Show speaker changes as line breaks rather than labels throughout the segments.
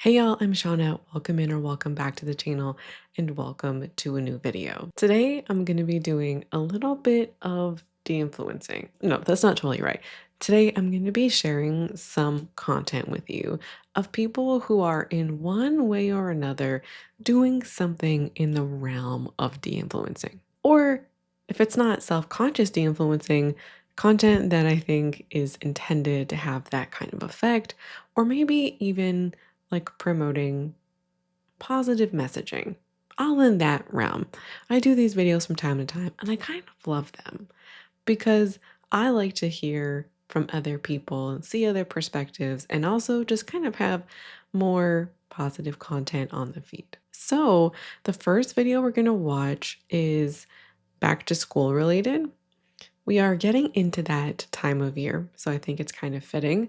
Hey y'all, I'm Shauna. Welcome in or welcome back to the channel and welcome to a new video. Today I'm going to be doing a little bit of de-influencing. No, that's not totally right. Today I'm going to be sharing some content with you of people who are in one way or another doing something in the realm of de-influencing. Or if it's not self-conscious de-influencing, content that I think is intended to have that kind of effect, or maybe even like promoting positive messaging, all in that realm. I do these videos from time to time and I kind of love them because I like to hear from other people and see other perspectives and also just kind of have more positive content on the feed. So, the first video we're going to watch is back to school related. We are getting into that time of year, so I think it's kind of fitting.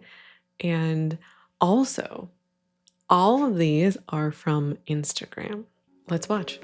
And also, all of these are from Instagram. Let's watch.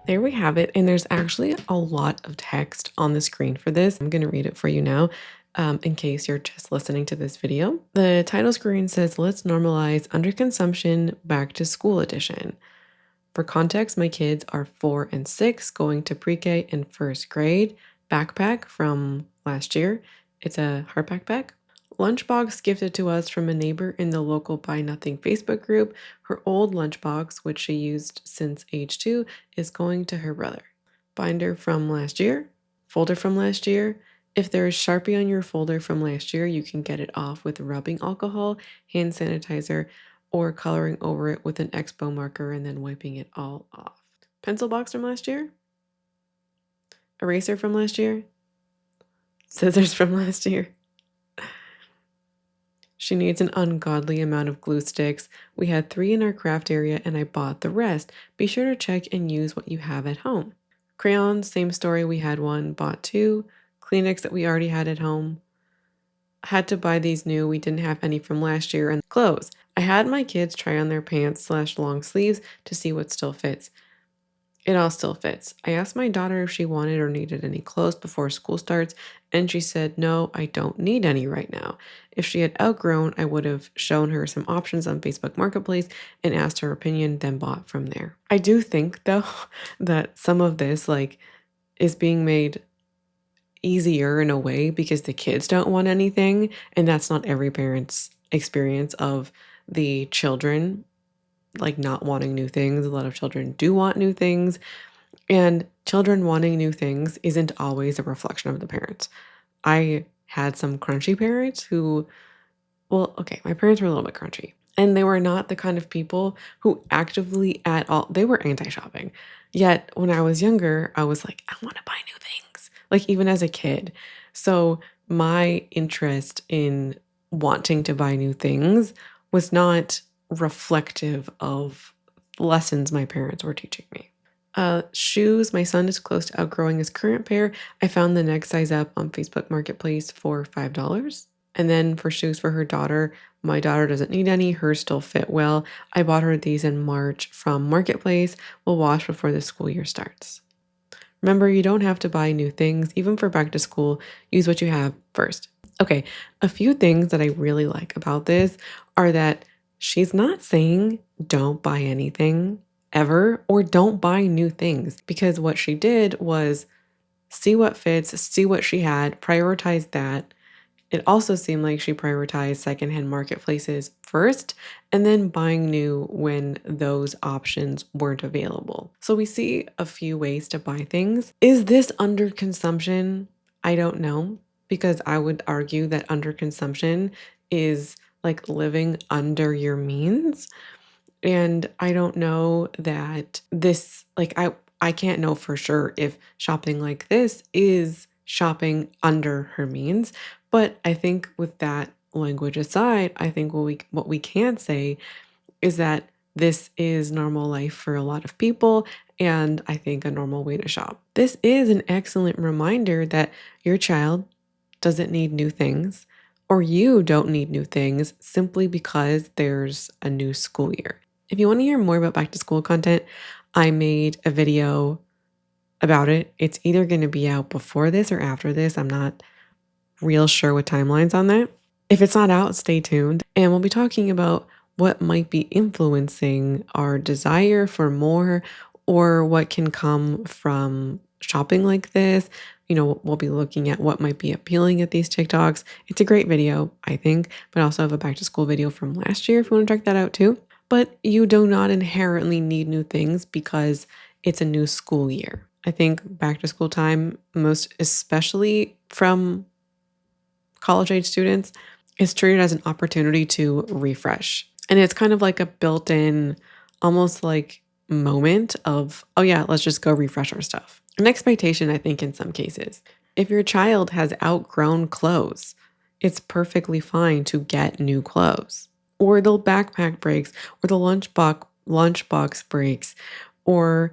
There we have it. And there's actually a lot of text on the screen for this. I'm going to read it for you now in case you're just listening to this video. The title screen says, "Let's normalize underconsumption back to school edition." For context, my kids are 4 and 6 going to pre-K and first grade. Backpack from last year. It's a hard backpack. Lunchbox gifted to us from a neighbor in the local Buy Nothing Facebook group. Her old lunchbox, which she used since age 2, is going to her brother. Binder from last year. Folder from last year. If there is Sharpie on your folder from last year, you can get it off with rubbing alcohol, hand sanitizer, or coloring over it with an Expo marker and then wiping it all off. Pencil box from last year. Eraser from last year. Scissors from last year. She needs an ungodly amount of glue sticks. We had 3 in our craft area and I bought the rest. Be sure to check and use what you have at home. Crayons, same story. We had 1, bought 2. Kleenex that we already had at home. Had to buy these new. We didn't have any from last year. And clothes. I had my kids try on their pants / long sleeves to see what still fits. It all still fits. I asked my daughter if she wanted or needed any clothes before school starts, and she said, "No, I don't need any right now." If she had outgrown, I would have shown her some options on Facebook Marketplace and asked her opinion, then bought from there. I do think, though, that some of this, is being made easier in a way because the kids don't want anything, and that's not every parent's experience of the children not wanting new things. A lot of children do want new things, and children wanting new things isn't always a reflection of the parents. I had some crunchy parents who, well, okay, my parents were a little bit crunchy, and they were not the kind of people who actively at all, they were anti-shopping. Yet when I was younger, I was like, I want to buy new things, even as a kid. So my interest in wanting to buy new things was not reflective of lessons my parents were teaching me. Shoes. My son is close to outgrowing his current pair. I found the next size up on Facebook Marketplace for $5. And then for shoes for her daughter, my daughter doesn't need any. Hers still fit well. I bought her these in March from Marketplace. We'll wash before the school year starts. Remember, you don't have to buy new things. Even for back to school, use what you have first. Okay, a few things that I really like about this are that she's not saying don't buy anything ever or don't buy new things, because what she did was see what fits, see what she had, prioritize that, It also seemed like she prioritized secondhand marketplaces first and then buying new when those options weren't available. So we see a few ways to buy things. Is this underconsumption? I don't know, because I would argue that underconsumption is like living under your means. And I don't know that this, like, I can't know for sure if shopping like this is shopping under her means. But I think with that language aside, I think what we can say is that this is normal life for a lot of people, and I think a normal way to shop. This is an excellent reminder that your child doesn't need new things, or you don't need new things simply because there's a new school year. If you want to hear more about back to school content, I made a video about it. It's either going to be out before this or after this. I'm not real sure what timelines on that. If it's not out, stay tuned. And we'll be talking about what might be influencing our desire for more or what can come from shopping like this. We'll be looking at what might be appealing at these TikToks. It's a great video, I think, but I also have a back to school video from last year if you want to check that out too. But you do not inherently need new things because it's a new school year. I think back to school time, most especially from college age students, is treated as an opportunity to refresh. And it's kind of like a built-in, almost like moment of, oh yeah, let's just go refresh our stuff. An expectation, I think, in some cases. If your child has outgrown clothes, it's perfectly fine to get new clothes. Or the backpack breaks, or the lunchbox breaks, or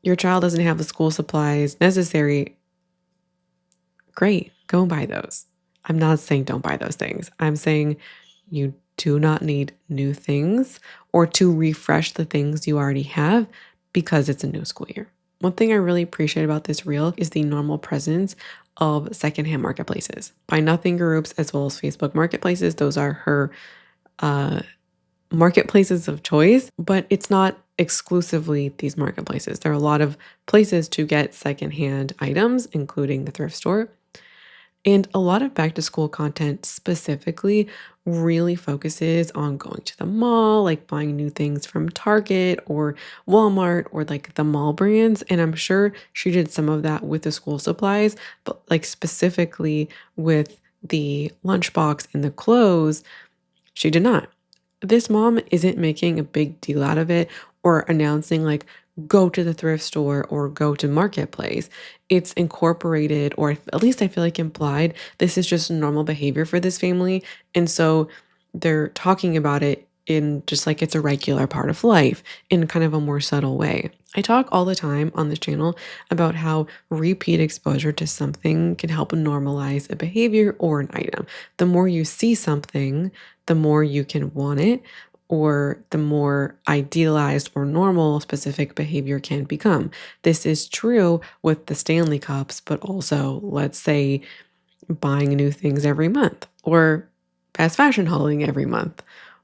your child doesn't have the school supplies necessary. Great, go and buy those. I'm not saying don't buy those things. I'm saying you do not need new things or to refresh the things you already have because it's a new school year. One thing I really appreciate about this reel is the normal presence of secondhand marketplaces. Buy Nothing groups as well as Facebook marketplaces. Those are her marketplaces of choice, but it's not exclusively these marketplaces. There are a lot of places to get secondhand items, including the thrift store. And a lot of back to school content specifically really focuses on going to the mall, like buying new things from Target or Walmart or like the mall brands. And I'm sure she did some of that with the school supplies, but like specifically with the lunchbox and the clothes, she did not. This mom isn't making a big deal out of it or announcing like, go to the thrift store or go to marketplace. It's incorporated, or at least I feel like implied, this is just normal behavior for this family. And so they're talking about it in just like it's a regular part of life in kind of a more subtle way. I talk all the time on this channel about how repeat exposure to something can help normalize a behavior or an item. The more you see something, the more you can want it, or the more idealized or normal specific behavior can become. This is true with the Stanley Cups, but also, let's say, buying new things every month, or fast fashion hauling every month,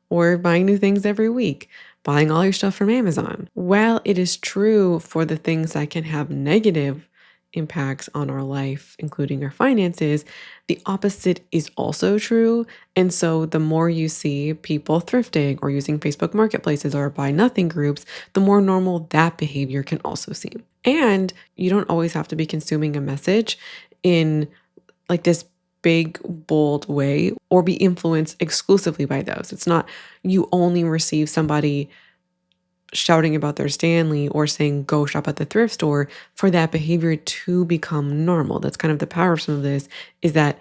or buying new things every week, buying all your stuff from Amazon. While it is true for the things that can have negative impacts on our life, including our finances, the opposite is also true. And so the more you see people thrifting or using Facebook marketplaces or buy nothing groups, the more normal that behavior can also seem. And you don't always have to be consuming a message in like this big, bold way or be influenced exclusively by those. It's not you only receive somebody shouting about their Stanley or saying go shop at the thrift store for that behavior to become normal. That's kind of the power of some of this, is that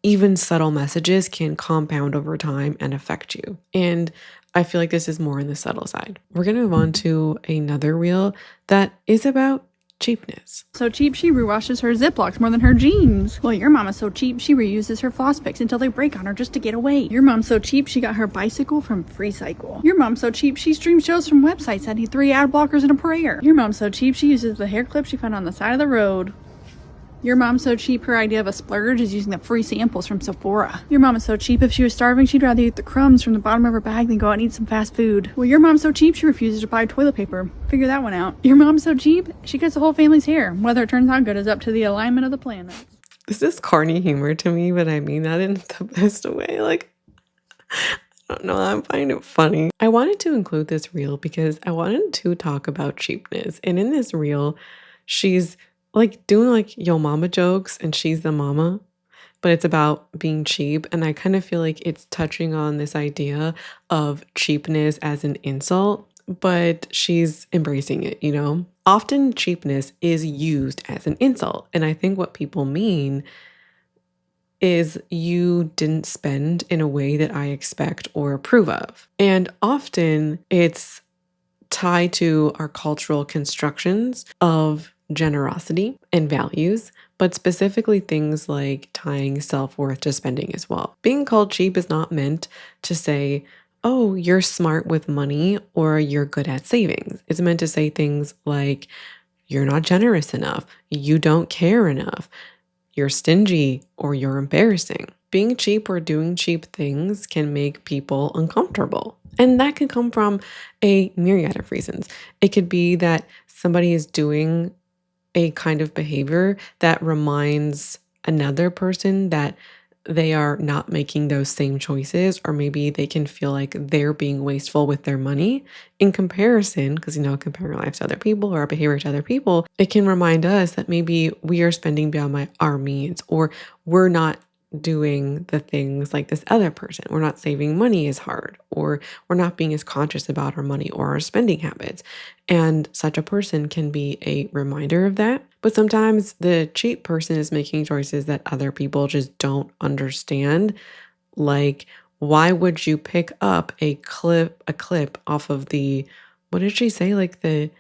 even subtle messages can compound over time and affect you. And I feel like this is more on the subtle side. We're going to move on to another reel that is about cheapness.
So cheap, she rewashes her Ziplocs more than her jeans. Well, your mom is so cheap, she reuses her floss picks until they break on her just to get away. Your mom's so cheap, she got her bicycle from Free Cycle. Your mom's so cheap, she streams shows from websites that need 3 ad blockers and a prayer. Your mom's so cheap, she uses the hair clip she found on the side of the road. Your mom's so cheap, her idea of a splurge is using the free samples from Sephora. Your mom is so cheap, if she was starving, she'd rather eat the crumbs from the bottom of her bag than go out and eat some fast food. Well, your mom's so cheap, she refuses to buy toilet paper. Figure that one out. Your mom's so cheap, she cuts the whole family's hair. Whether it turns out good is up to the alignment of the planets.
This is corny humor to me, but I mean that in the best way. Like, I don't know, I find it funny. I wanted to include this reel because I wanted to talk about cheapness. And in this reel, she's like doing like yo mama jokes and she's the mama, but it's about being cheap. And I kind of feel like it's touching on this idea of cheapness as an insult, but she's embracing it, you know? Often cheapness is used as an insult. And I think what people mean is you didn't spend in a way that I expect or approve of. And often it's tied to our cultural constructions of generosity and values, but specifically things like tying self worth to spending as well. Being called cheap is not meant to say, oh, you're smart with money or you're good at savings. It's meant to say things like, you're not generous enough, you don't care enough, you're stingy, or you're embarrassing. Being cheap or doing cheap things can make people uncomfortable. And that can come from a myriad of reasons. It could be that somebody is doing a kind of behavior that reminds another person that they are not making those same choices, or maybe they can feel like they're being wasteful with their money in comparison, because, comparing our lives to other people or our behavior to other people, it can remind us that maybe we are spending beyond our means, or we're not doing the things like this other person. We're not saving money as hard, or we're not being as conscious about our money or our spending habits. And such a person can be a reminder of that. But sometimes the cheap person is making choices that other people just don't understand. Like, why would you pick up a clip off of what did she say? Like the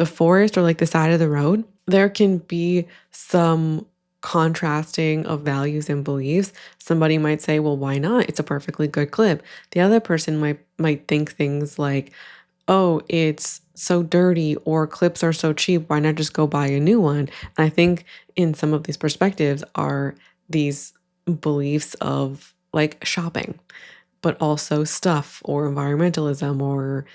forest or like the side of the road? There can be some contrasting of values and beliefs. Somebody might say, well, why not? It's a perfectly good clip. The other person might think things like, oh, it's so dirty, or clips are so cheap, why not just go buy a new one? And I think in some of these perspectives are these beliefs of like shopping, but also stuff or environmentalism or,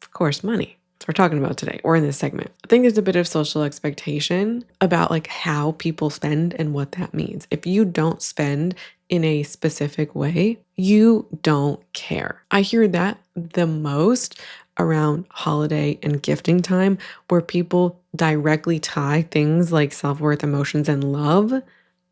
of course, money. That's what we're talking about today or in this segment. I think there's a bit of social expectation about like how people spend and what that means. If you don't spend in a specific way, you don't care. I hear that the most around holiday and gifting time, where people directly tie things like self-worth, emotions, and love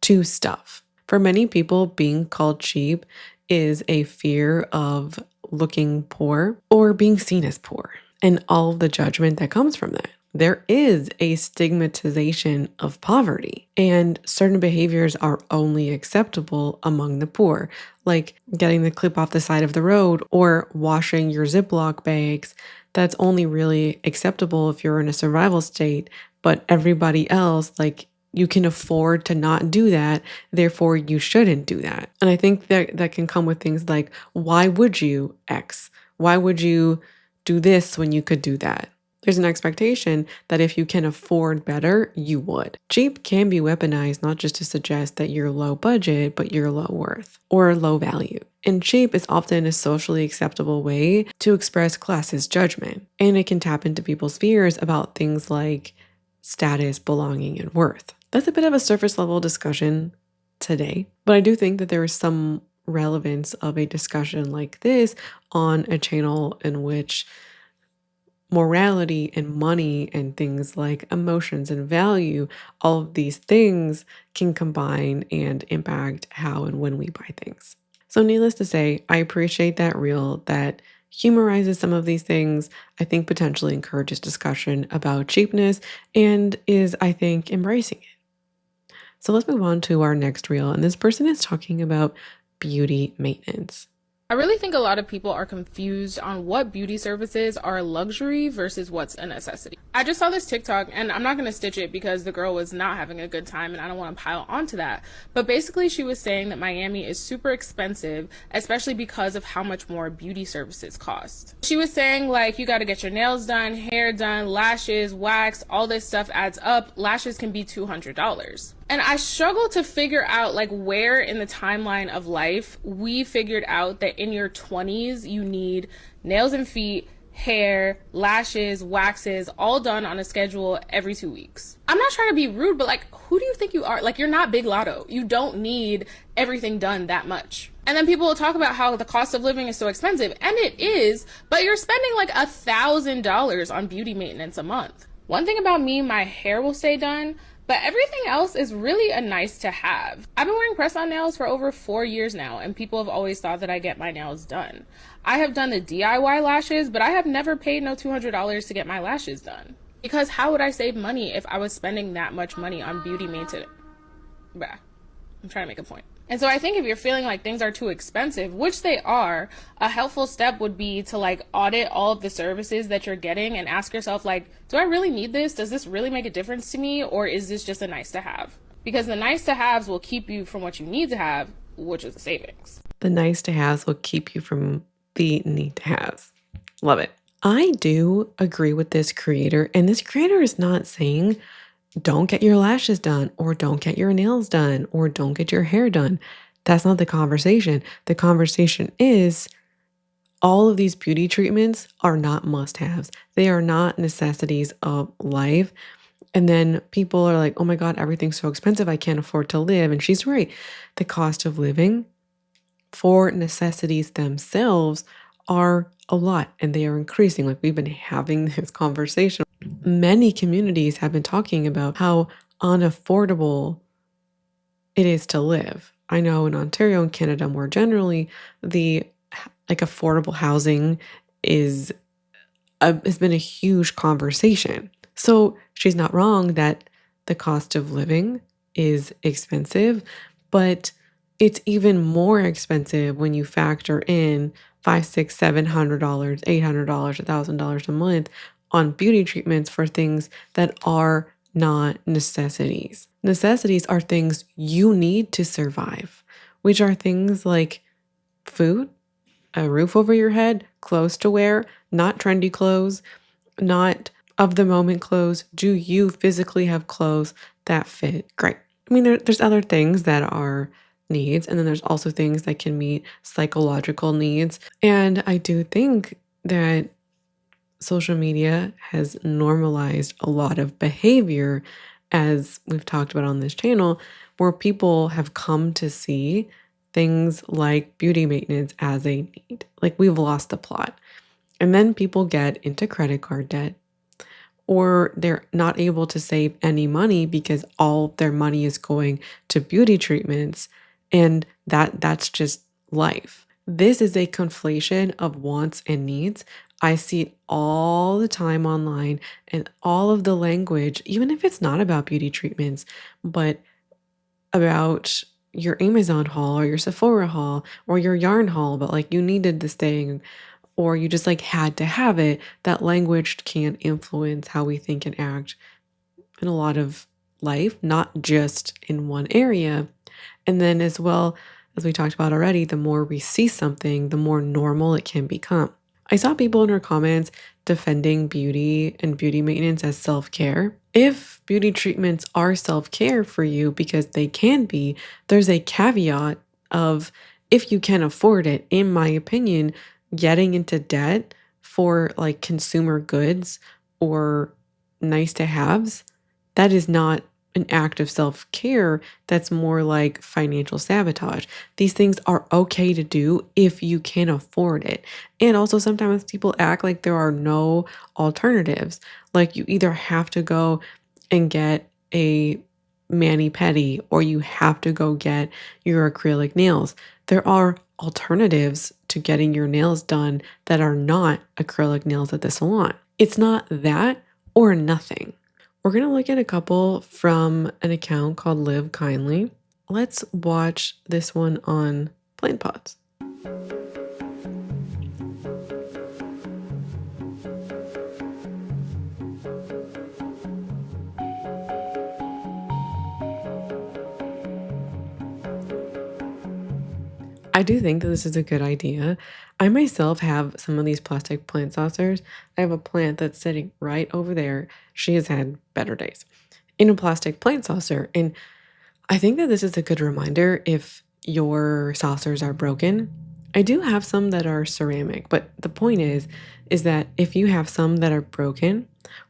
to stuff. For many people, being called cheap is a fear of looking poor or being seen as poor, and all the judgment that comes from that. There is a stigmatization of poverty, and certain behaviors are only acceptable among the poor, like getting the clip off the side of the road or washing your Ziploc bags. That's only really acceptable if you're in a survival state, but everybody else, like, you can afford to not do that, therefore you shouldn't do that. And I think that can come with things like, why would you X? Why would you do this when you could do that? There's an expectation that if you can afford better, you would. Cheap can be weaponized not just to suggest that you're low budget, but you're low worth or low value. And cheap is often a socially acceptable way to express classist judgment. And it can tap into people's fears about things like status, belonging, and worth. That's a bit of a surface level discussion today, but I do think that there is some relevance of a discussion like this on a channel in which morality and money and things like emotions and value, all of these things can combine and impact how and when we buy things. So needless to say, I appreciate that reel that humorizes some of these things, I think potentially encourages discussion about cheapness, and is, I think, embracing it. So let's move on to our next reel, and this person is talking about beauty maintenance.
I really think a lot of people are confused on what beauty services are a luxury versus what's a necessity. I just saw this TikTok, and I'm not going to stitch it because the girl was not having a good time and I don't want to pile onto that. But basically she was saying that Miami is super expensive, especially because of how much more beauty services cost. She was saying like you got to get your nails done, hair done, lashes, wax, all this stuff adds up. Lashes can be $200. And I struggle to figure out like where in the timeline of life we figured out that in your 20s you need nails and feet, hair, lashes, waxes, all done on a schedule every 2 weeks. I'm not trying to be rude, but like, who do you think you are? Like, you're not Big Lotto. You don't need everything done that much. And then people will talk about how the cost of living is so expensive, and it is, but you're spending like $1,000 on beauty maintenance a month. One thing about me, my hair will stay done, but everything else is really a nice to have. I've been wearing press-on nails for over 4 years now, and people have always thought that I get my nails done. I have done the DIY lashes, but I have never paid no $200 to get my lashes done. Because how would I save money if I was spending that much money on beauty maintenance? Bah, I'm trying to make a point. And so I think if you're feeling like things are too expensive, which they are, a helpful step would be to like audit all of the services that you're getting and ask yourself like, do I really need this? Does this really make a difference to me? Or is this just a nice to have? Because the nice to haves will keep you from what you need to have, which is a savings.
The nice to haves will keep you from the need to haves. Love it. I do agree with this creator, and this creator is not saying don't get your lashes done or don't get your nails done or don't get your hair done. That's not the conversation. The conversation is all of these beauty treatments are not must-haves. They are not necessities of life. And then people are like, oh my God, everything's so expensive. I can't afford to live. And she's right. The cost of living for necessities themselves are a lot and they are increasing. Like we've been having this conversation. Many communities have been talking about how unaffordable it is to live. I know in Ontario and Canada more generally, the like affordable housing has been a huge conversation. So she's not wrong that the cost of living is expensive, but it's even more expensive when you factor in $500, $600, $700, $800, $1,000 a month on beauty treatments for things that are not necessities. Necessities are things you need to survive, which are things like food, a roof over your head, clothes to wear, not trendy clothes, not of the moment clothes. Do you physically have clothes that fit? Great. I mean, there's other things that are needs, and then there's also things that can meet psychological needs. And I do think that social media has normalized a lot of behavior, as we've talked about on this channel, where people have come to see things like beauty maintenance as a need. Like we've lost the plot. And then people get into credit card debt, or they're not able to save any money because all their money is going to beauty treatments. And that's just life. This is a conflation of wants and needs. I see it all the time online, and all of the language, even if it's not about beauty treatments, but about your Amazon haul or your Sephora haul or your yarn haul, but like you needed this thing or you just like had to have it. That language can influence how we think and act in a lot of life, not just in one area. And then as well, as we talked about already, the more we see something, the more normal it can become. I saw people in her comments defending beauty and beauty maintenance as self-care. If beauty treatments are self-care for you, because they can be, there's a caveat of if you can afford it. In my opinion, getting into debt for like consumer goods or nice to haves, that is not an act of self-care. That's more like financial sabotage. These things are okay to do if you can afford it. And also sometimes people act like there are no alternatives. Like you either have to go and get a mani-pedi or you have to go get your acrylic nails. There are alternatives to getting your nails done that are not acrylic nails at the salon. It's not that or nothing. We're going to look at a couple from an account called Live Kindly. Let's watch this one on plant pots. I do think that this is a good idea. I myself have some of these plastic plant saucers. I have a plant that's sitting right over there. She has had better days in a plastic plant saucer. And I think that this is a good reminder if your saucers are broken I do have some that are ceramic, but the point is that if you have some that are broken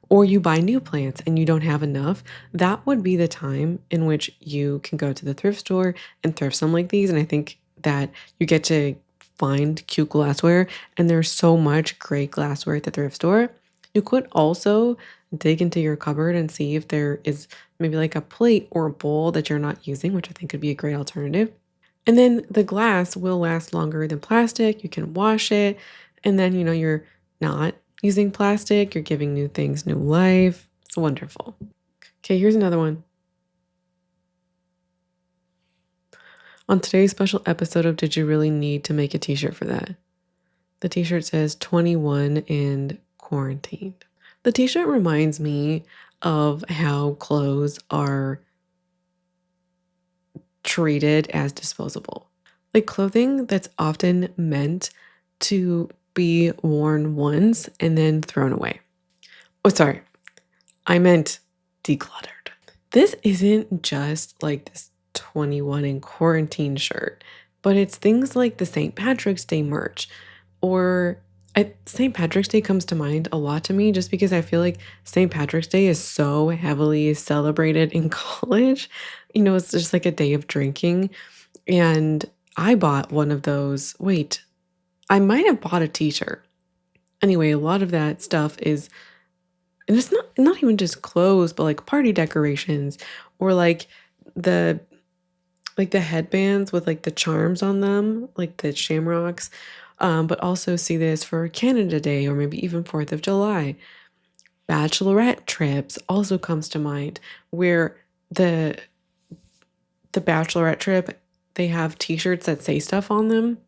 or you buy new plants and you don't have enough, that would be the time in which you can go to the thrift store and thrift some like these. And I think that you get to find cute glassware, and there's so much great glassware at the thrift store. You could also dig into your cupboard and see if there is maybe like a plate or a bowl that you're not using, which I think could be a great alternative. And then the glass will last longer than plastic. You can wash it. And then, you're not using plastic. You're giving new things new life. It's wonderful. Okay, here's another one. On today's special episode of Did You Really Need to Make a T-shirt for that? The T-shirt says 21 and quarantined. The T-shirt reminds me of how clothes are treated as disposable. Like clothing that's often meant to be worn once and then thrown away. Oh, sorry. I meant decluttered. This isn't just like this 21 in quarantine shirt, but it's things like the St. Patrick's Day merch or St. Patrick's Day comes to mind a lot to me just because I feel like St. Patrick's Day is so heavily celebrated in college. It's just like a day of drinking. And I bought one of those. Wait, I might have bought a t-shirt. Anyway, a lot of that stuff is, and it's not even just clothes, but like party decorations or the the headbands with like the charms on them, like the shamrocks. But also see this for Canada Day or maybe even 4th of July. Bachelorette trips also comes to mind where the bachelorette trip, they have t-shirts that say stuff on them,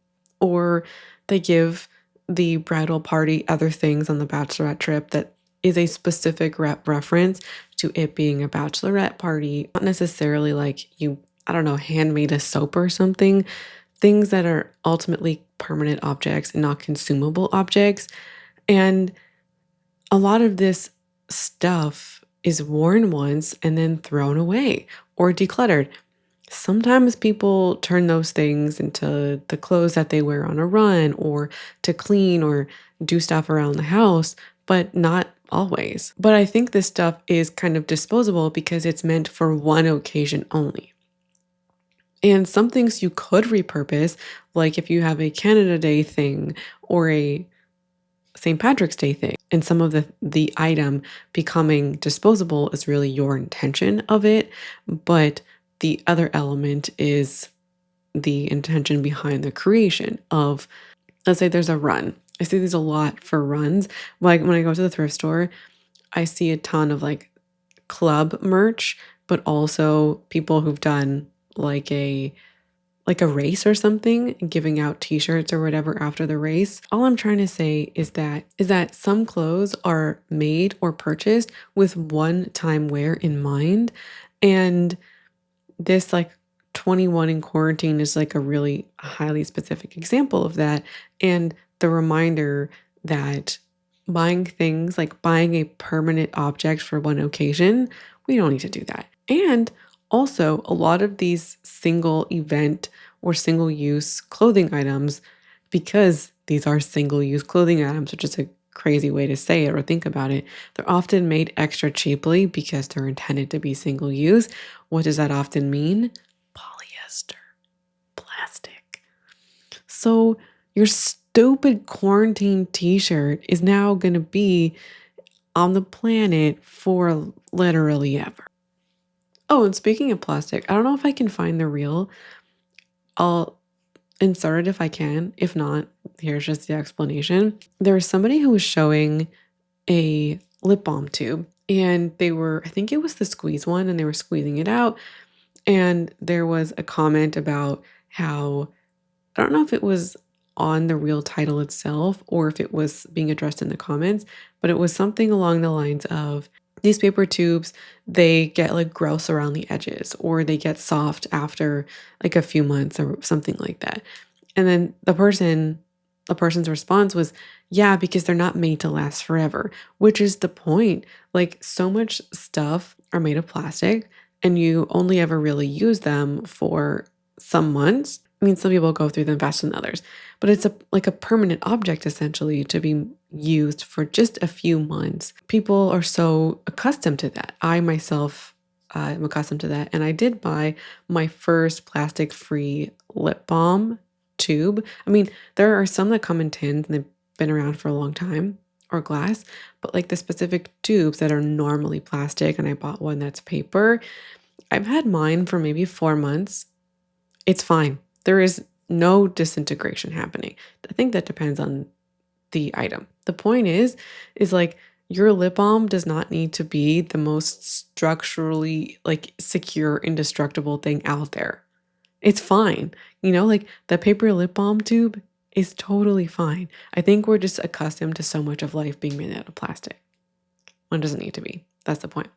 or they give the bridal party other things on the bachelorette trip that is a specific reference to it being a bachelorette party, not necessarily like you, I don't know, handmade a soap or something, things that are ultimately permanent objects and not consumable objects. And a lot of this stuff is worn once and then thrown away or decluttered. Sometimes people turn those things into the clothes that they wear on a run or to clean or do stuff around the house, but not always. But I think this stuff is kind of disposable because it's meant for one occasion only. And some things you could repurpose, like if you have a Canada Day thing or a St. Patrick's Day thing, and some of the item becoming disposable is really your intention of it, but the other element is the intention behind the creation of, let's say there's a run. I see these a lot for runs. Like when I go to the thrift store, I see a ton of like club merch, but also people who've done like a race or something, giving out t-shirts or whatever after the race. All I'm trying to say is that some clothes are made or purchased with one-time wear in mind, and this like 21 in quarantine is like a really highly specific example of that, and the reminder that buying things like buying a permanent object for one occasion, we don't need to do that. And also, a lot of these single event or single use clothing items, because these are single use clothing items, which is a crazy way to say it or think about it, they're often made extra cheaply because they're intended to be single use. What does that often mean? Polyester, plastic. So your stupid quarantine t-shirt is now going to be on the planet for literally ever. Oh, and speaking of plastic, I don't know if I can find the reel. I'll insert it if I can. If not, here's just the explanation. There was somebody who was showing a lip balm tube, and I think it was the squeeze one, and they were squeezing it out. And there was a comment about how, I don't know if it was on the real title itself or if it was being addressed in the comments, but it was something along the lines of, these paper tubes, they get like gross around the edges or they get soft after like a few months or something like that. And then the person's response was, yeah, because they're not made to last forever, which is the point. Like so much stuff are made of plastic and you only ever really use them for some months. I mean, some people go through them faster than others, but it's like a permanent object essentially to be used for just a few months. People are so accustomed to that. I myself am accustomed to that, and I did buy my first plastic-free lip balm tube. I mean, there are some that come in tins and they've been around for a long time or glass, but like the specific tubes that are normally plastic, and I bought one that's paper. I've had mine for maybe 4 months. It's fine. There is no disintegration happening. I think that depends on the item. The point is like your lip balm does not need to be the most structurally like secure, indestructible thing out there. It's fine. Like the paper lip balm tube is totally fine. I think we're just accustomed to so much of life being made out of plastic. One doesn't need to be. That's the point.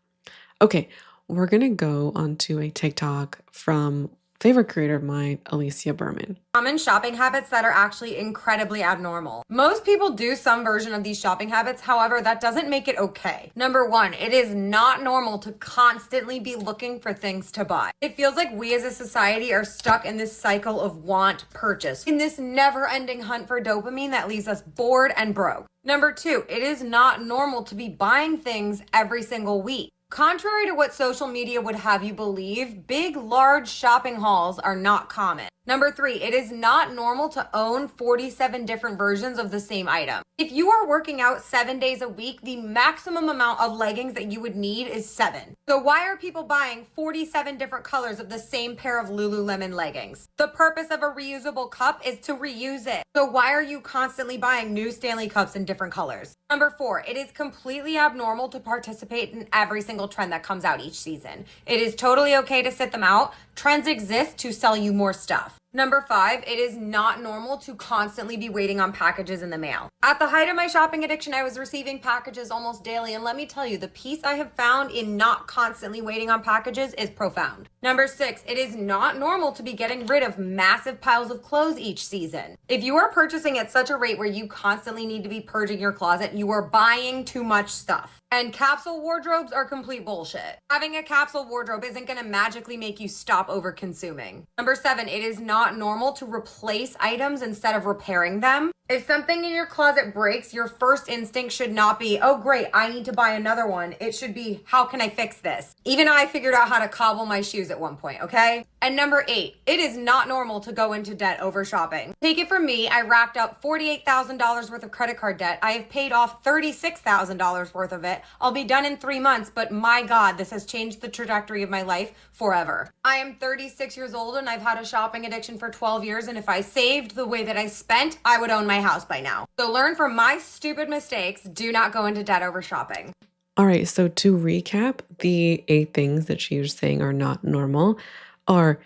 Okay, we're going to go onto a TikTok from favorite creator of mine, Alicia Berman.
Common shopping habits that are actually incredibly abnormal. Most people do some version of these shopping habits. However, that doesn't make it okay. Number one, it is not normal to constantly be looking for things to buy. It feels like we as a society are stuck in this cycle of want purchase, in this never-ending hunt for dopamine that leaves us bored and broke. Number two, it is not normal to be buying things every single week. Contrary to what social media would have you believe, big, large shopping hauls are not common. Number three, it is not normal to own 47 different versions of the same item. If you are working out 7 days a week, the maximum amount of leggings that you would need is 7. So why are people buying 47 different colors of the same pair of Lululemon leggings? The purpose of a reusable cup is to reuse it. So why are you constantly buying new Stanley cups in different colors? Number four, it is completely abnormal to participate in every single trend that comes out each season. It is totally okay to sit them out. Trends exist to sell you more stuff. Number five, it is not normal to constantly be waiting on packages in the mail. At the height of my shopping addiction, I was receiving packages almost daily, and let me tell you, the peace I have found in not constantly waiting on packages is profound. Number six, it is not normal to be getting rid of massive piles of clothes each season. If you are purchasing at such a rate where you constantly need to be purging your closet, you are buying too much stuff. And capsule wardrobes are complete bullshit. Having a capsule wardrobe isn't gonna magically make you stop over consuming. Number seven, it is not normal to replace items instead of repairing them. If something in your closet breaks, your first instinct should not be, oh great, I need to buy another one. It should be, how can I fix this? Even I figured out how to cobble my shoes at one point, okay? And number eight, it is not normal to go into debt over shopping. Take it from me, I racked up $48,000 worth of credit card debt. I have paid off $36,000 worth of it. I'll be done in 3 months, but my God, this has changed the trajectory of my life forever. I am 36 years old and I've had a shopping addiction for 12 years, and if I saved the way that I spent, I would own my house by now. So learn from my stupid mistakes. Do not go into debt over shopping.
All right, so to recap, the 8 things that she was saying are not normal are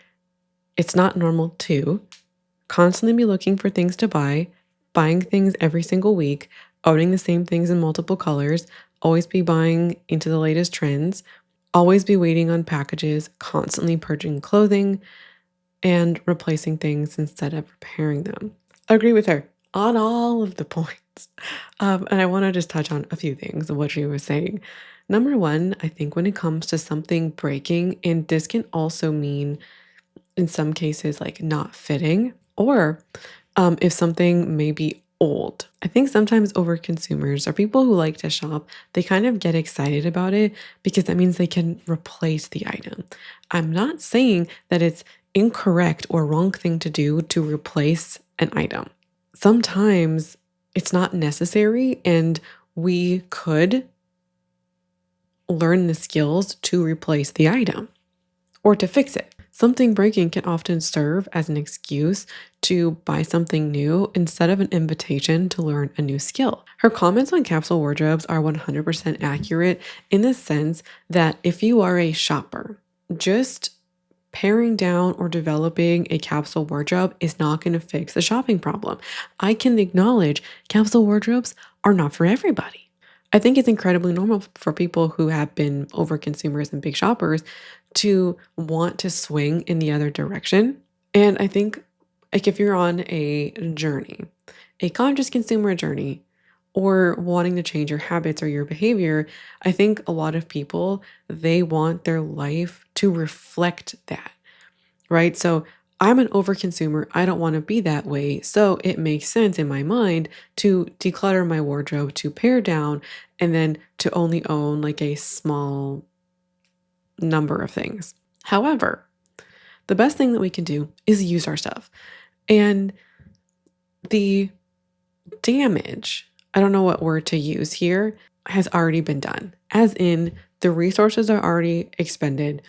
it's not normal to constantly be looking for things to buy, buying things every single week, owning the same things in multiple colors, always be buying into the latest trends, always be waiting on packages, constantly purging clothing, and replacing things instead of repairing them. I agree with her on all of the points. And I want to just touch on a few things of what she was saying. Number one, I think when it comes to something breaking, and this can also mean in some cases like not fitting, or if something may be old. I think sometimes overconsumers or people who like to shop, they kind of get excited about it because that means they can replace the item. I'm not saying that it's incorrect or wrong thing to do to replace an item. Sometimes it's not necessary, and we could learn the skills to replace the item or to fix it. Something breaking can often serve as an excuse to buy something new instead of an invitation to learn a new skill. Her comments on capsule wardrobes are 100% accurate in the sense that if you are a shopper, just paring down or developing a capsule wardrobe is not going to fix the shopping problem. I can acknowledge capsule wardrobes are not for everybody. I think it's incredibly normal for people who have been overconsumers and big shoppers to want to swing in the other direction. And I think like if you're on a journey, a conscious consumer journey, or wanting to change your habits or your behavior, I think a lot of people, they want their life to reflect that, right? So I'm an overconsumer. I don't want to be that way. So it makes sense in my mind to declutter my wardrobe, to pare down, and then to only own like a small number of things. However, the best thing that we can do is use our stuff. And the damage, I don't know what word to use here, has already been done. As in, the resources are already expended,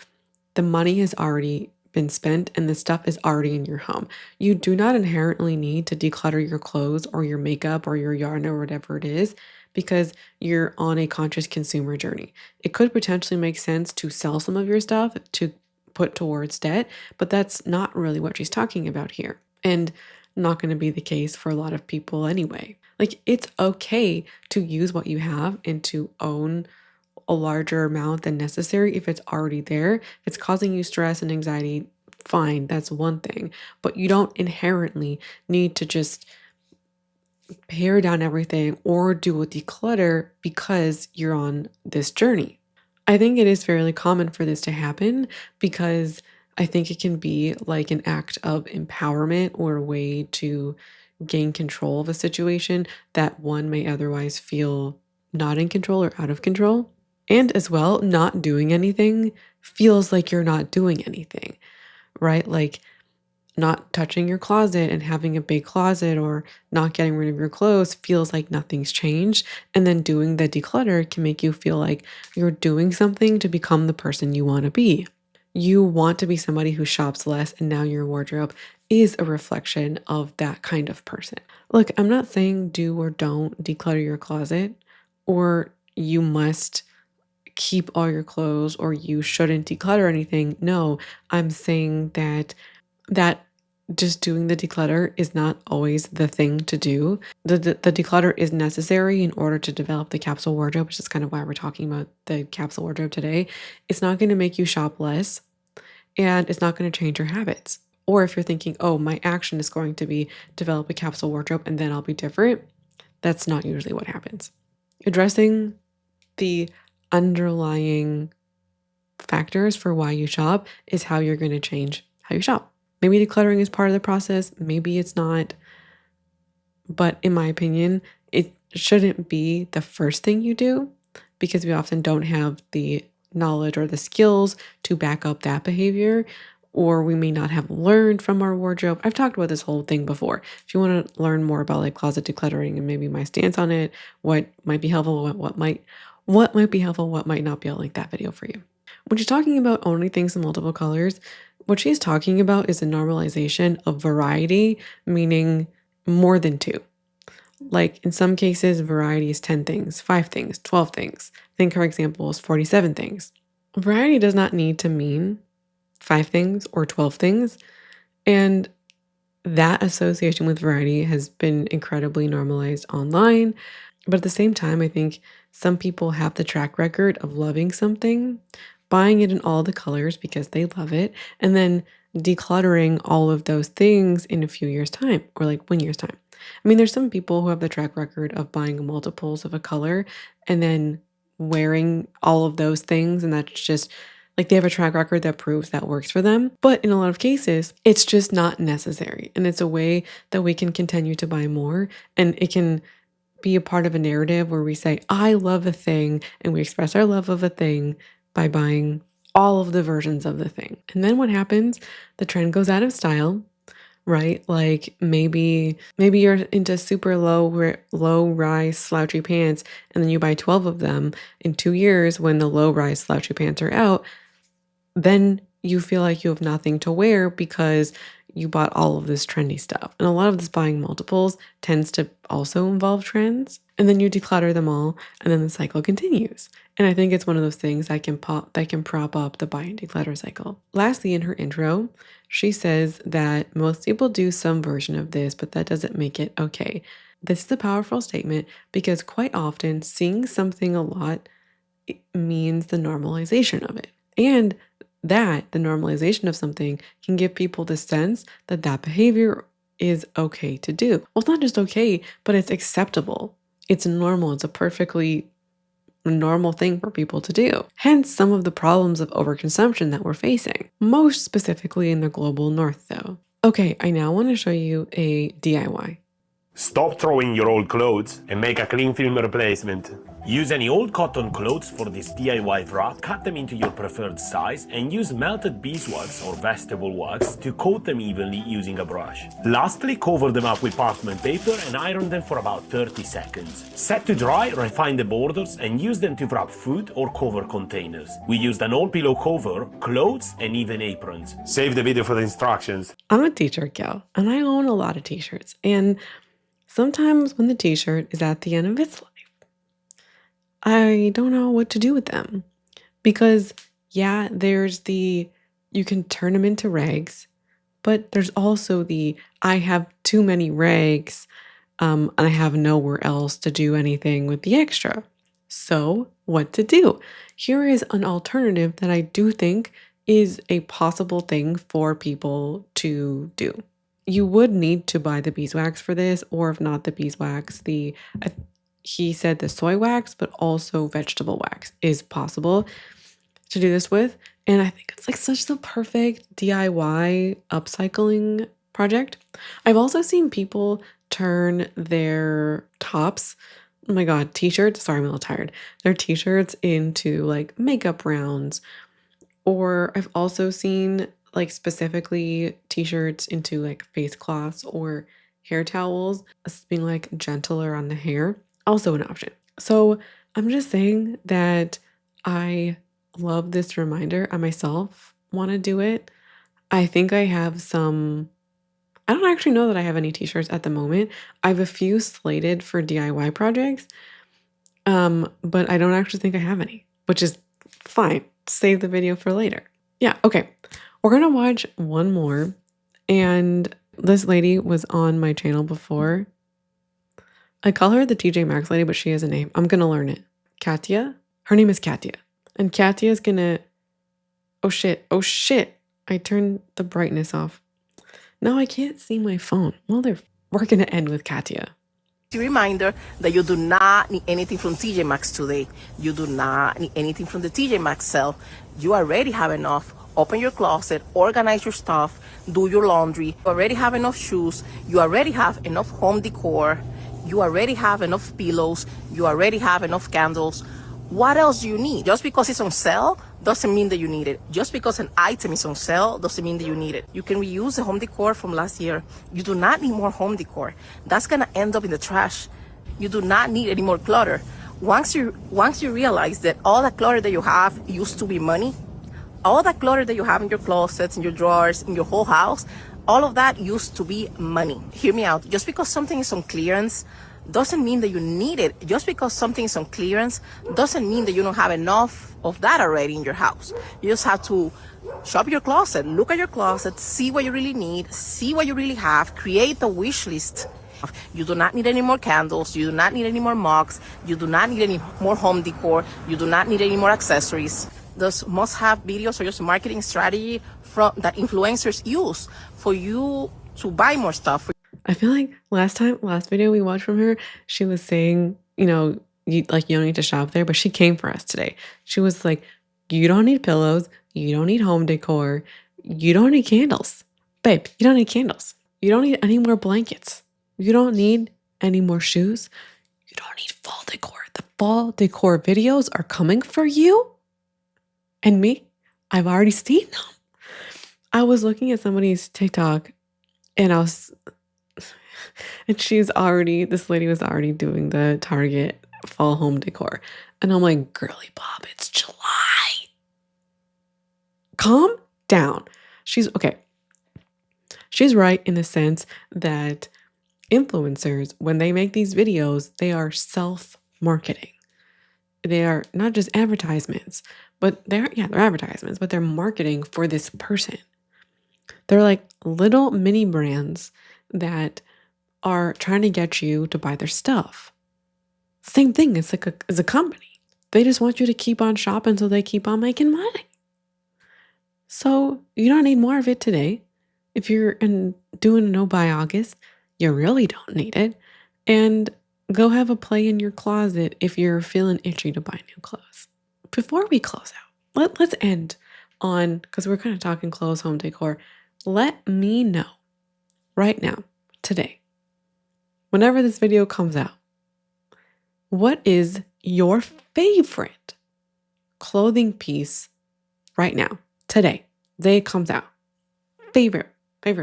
the money has already been spent, and the stuff is already in your home. You do not inherently need to declutter your clothes or your makeup or your yarn or whatever it is because you're on a conscious consumer journey. It could potentially make sense to sell some of your stuff to put towards debt, but that's not really what she's talking about here. And not going to be the case for a lot of people anyway. Like, it's okay to use what you have and to own a larger amount than necessary if it's already there. If it's causing you stress and anxiety, fine, that's one thing. But you don't inherently need to just pare down everything or do a declutter because you're on this journey. I think it is fairly common for this to happen because I think it can be like an act of empowerment or a way to gain control of a situation that one may otherwise feel not in control or out of control. And as well, not doing anything feels like you're not doing anything, right? Like not touching your closet and having a big closet or not getting rid of your clothes feels like nothing's changed. And then doing the declutter can make you feel like you're doing something to become the person you want to be. You want to be somebody who shops less, and now your wardrobe is a reflection of that kind of person. Look, I'm not saying do or don't declutter your closet, or you must keep all your clothes, or you shouldn't declutter anything. No, I'm saying that just doing the declutter is not always the thing to do. The declutter is necessary in order to develop the capsule wardrobe, which is kind of why we're talking about the capsule wardrobe today. It's not going to make you shop less, and it's not going to change your habits. Or if you're thinking, oh, my action is going to be develop a capsule wardrobe and then I'll be different, that's not usually what happens. Addressing the underlying factors for why you shop is how you're going to change how you shop. Maybe decluttering is part of the process, maybe it's not. But in my opinion, it shouldn't be the first thing you do because we often don't have the knowledge or the skills to back up that behavior, or we may not have learned from our wardrobe. I've talked about this whole thing before. If you want to learn more about like closet decluttering and maybe my stance on it, what might be helpful, what might be helpful, what might not be, I'll link that video for you. When she's talking about owning things in multiple colors, what she's talking about is a normalization of variety, meaning more than two. Like in some cases, variety is 10 things, 5 things, 12 things. I think her example is 47 things. Variety does not need to mean 5 things or 12 things. And that association with variety has been incredibly normalized online. But at the same time, I think some people have the track record of loving something, buying it in all the colors because they love it, and then decluttering all of those things in a few years' time or like 1 year's time. I mean, there's some people who have the track record of buying multiples of a color and then wearing all of those things, and that's just like they have a track record that proves that works for them. But in a lot of cases, it's just not necessary. And it's a way that we can continue to buy more, and it can be a part of a narrative where we say, I love a thing, and we express our love of a thing by buying all of the versions of the thing. And then what happens? The trend goes out of style, right? Like maybe you're into super low rise slouchy pants, and then you buy 12 of them in 2 years. When the low rise slouchy pants are out, then you feel like you have nothing to wear because you bought all of this trendy stuff. And a lot of this buying multiples tends to also involve trends. And then you declutter them all, and then the cycle continues. And I think it's one of those things that can prop up the buy and declutter cycle. Lastly, in her intro, she says that most people do some version of this, but that doesn't make it okay. This is a powerful statement because quite often seeing something a lot means the normalization of it. And that the normalization of something can give people the sense that that behavior is okay to do. Well, it's not just okay, but it's acceptable. It's normal. It's a perfectly a normal thing for people to do. Hence some of the problems of overconsumption that we're facing, most specifically in the global north though. Okay, I now want to show you a DIY.
Stop throwing your old clothes and make a cling film replacement. Use any old cotton clothes for this DIY wrap, cut them into your preferred size, and use melted beeswax or vegetable wax to coat them evenly using a brush. Lastly, cover them up with parchment paper and iron them for about 30 seconds. Set to dry, refine the borders, and use them to wrap food or cover containers. We used an old pillow cover, clothes, and even aprons. Save the video for the instructions.
I'm a t-shirt gal, and I own a lot of t-shirts, and sometimes when the t-shirt is at the end of its life, I don't know what to do with them. Because, yeah, there's the, you can turn them into rags, but there's also the, I have too many rags, and I have nowhere else to do anything with the extra. So, what to do? Here is an alternative that I do think is a possible thing for people to do. You would need to buy the beeswax for this, or if not the beeswax, he said the soy wax, but also vegetable wax is possible to do this with. And I think it's like such the perfect DIY upcycling project. I've also seen people turn their tops, oh my God, t-shirts, sorry, I'm a little tired, their t-shirts into like makeup rounds. Or I've also seen like specifically t-shirts into like face cloths or hair towels, being like gentler on the hair. Also an option. So I'm just saying that I love this reminder. I myself want to do it. I think I have some, I don't actually know that I have any t-shirts at the moment. I have a few slated for DIY projects, but I don't actually think I have any, which is fine. Save the video for later. Yeah, okay. We're going to watch one more. And this lady was on my channel before. I call her the TJ Maxx lady, but she has a name. I'm going to learn it. Katya? Her name is Katya. And Katya is going to... Oh shit. I turned the brightness off. Now I can't see my phone. Well, we're going to end with Katya.
Reminder that you do not need anything from TJ Maxx today. You do not need anything from the TJ Maxx sale. You already have enough. Open your closet, organize your stuff, do your laundry. You already have enough shoes. You already have enough home decor. You already have enough pillows. You already have enough candles. What else do you need? Just because it's on sale doesn't mean that you need it. Just because an item is on sale doesn't mean that you need it. You can reuse the home decor from last year. You do not need more home decor. That's gonna end up in the trash. You do not need any more clutter. Once you realize that all the clutter that you have used to be money, all the clutter that you have in your closets, in your drawers, in your whole house, all of that used to be money. Hear me out. Just because something is on clearance doesn't mean that you need it. Just because something is on clearance doesn't mean that you don't have enough of that already in your house. You just have to shop your closet, look at your closet, see what you really need, see what you really have, create a wish list. You do not need any more candles. You do not need any more mugs. You do not need any more home decor. You do not need any more accessories. Those must-have videos are just a marketing strategy that influencers use for you to buy more stuff.
I feel like last video we watched from her, she was saying, you don't need to shop there, but she came for us today. She was like, you don't need pillows. You don't need home decor. You don't need candles. Babe, you don't need candles. You don't need any more blankets. You don't need any more shoes. You don't need fall decor. The fall decor videos are coming for you and me. I've already seen them. I was looking at somebody's TikTok and this lady was already doing the Target fall home decor. And I'm like, girly Bob, it's July. Calm down. She's right in the sense that influencers, when they make these videos, they are self-marketing. They are not just advertisements, but they're advertisements, but they're marketing for this person. They're like little mini brands that are trying to get you to buy their stuff. Same thing as as a company. They just want you to keep on shopping so they keep on making money. So you don't need more of it today. If you're doing a no buy August, you really don't need it. And Go have a play in your closet if you're feeling itchy to buy new clothes. Before we close out, let's end on, because we're kind of talking clothes, home decor. Let me know right now, today, whenever this video comes out, what is your favorite clothing piece right now, today, day it comes out? Favorite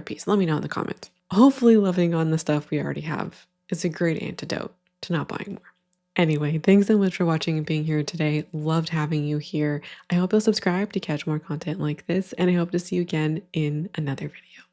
piece. Let me know in the comments. Hopefully loving on the stuff we already have is a great antidote to not buying more. Anyway, thanks so much for watching and being here today. Loved having you here. I hope you'll subscribe to catch more content like this, and I hope to see you again in another video.